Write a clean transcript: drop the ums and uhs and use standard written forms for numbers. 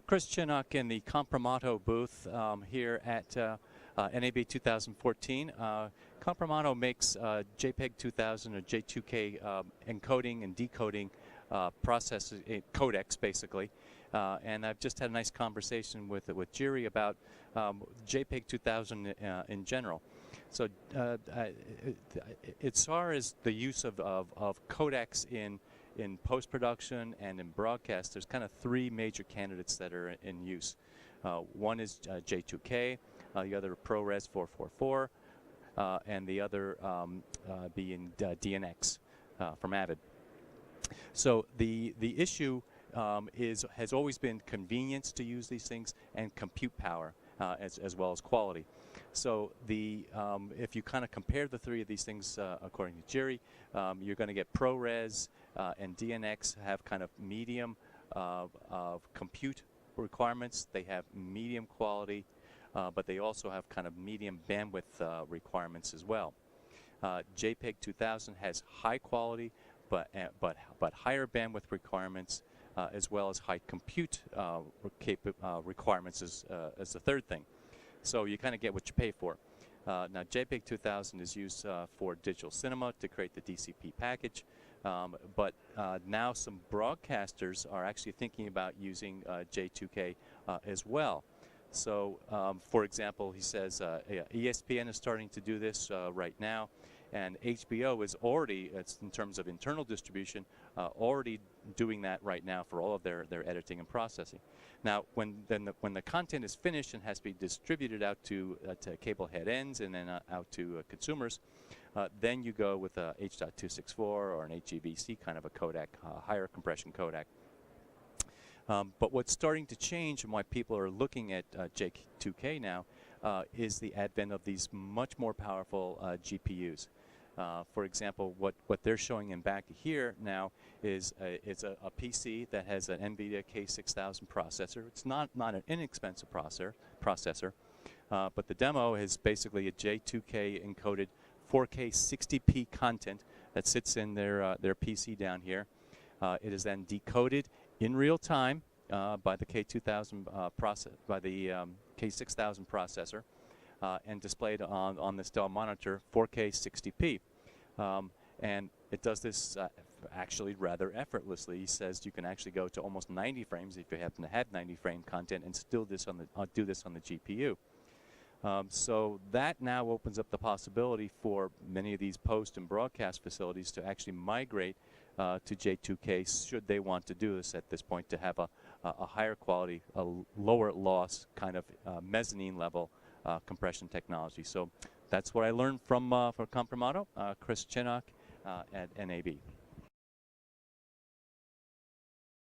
Chris Chinnock in the Comprimato booth here at NAB 2014. Comprimato makes JPEG 2000 or J2K encoding and decoding processes, codecs basically. And I've just had a nice conversation with Jiri about JPEG 2000 in general. So as far as the use of codecs in post-production and in broadcast, there's kind of three major candidates that are in use. One is J2K, the other ProRes 444, and the other being DNX from Avid. So the issue has always been convenience to use these things and compute power as well as quality. So if you kind of compare the three of these things according to Jiri, you're going to get ProRes and DNX have kind of medium of compute requirements. They have medium quality, but they also have kind of medium bandwidth requirements as well. JPEG 2000 has high quality, but higher bandwidth requirements, as well as high compute requirements as the third thing. So you kind of get what you pay for. Now JPEG 2000 is used for digital cinema to create the DCP package, but now some broadcasters are actually thinking about using J2K as well. So for example, he says ESPN is starting to do this right now, and HBO is already, in terms of internal distribution, already doing that right now for all of their editing and processing. Now, when the content is finished and has to be distributed out to cable head ends and then out to consumers, then you go with a H.264 or an HEVC kind of a codec, higher compression codec. But what's starting to change and why people are looking at J2K now is the advent of these much more powerful GPUs. For example, what they're showing in back here now is a PC that has an NVIDIA K6000 processor. It's not an inexpensive processor, but the demo is basically a J2K encoded 4K 60p content that sits in their PC down here. It is then decoded in real time by the K6000 processor and displayed on this Dell monitor 4K 60p. And it does this actually rather effortlessly. He says you can actually go to almost 90 frames if you happen to have 90 frame content and still do this on the GPU. So that now opens up the possibility for many of these post and broadcast facilities to actually migrate to J2K should they want to do this at this point, to have a higher quality, a lower loss kind of mezzanine level compression technology. So that's what I learned from Comprimato. Chris Chinnock at NAB.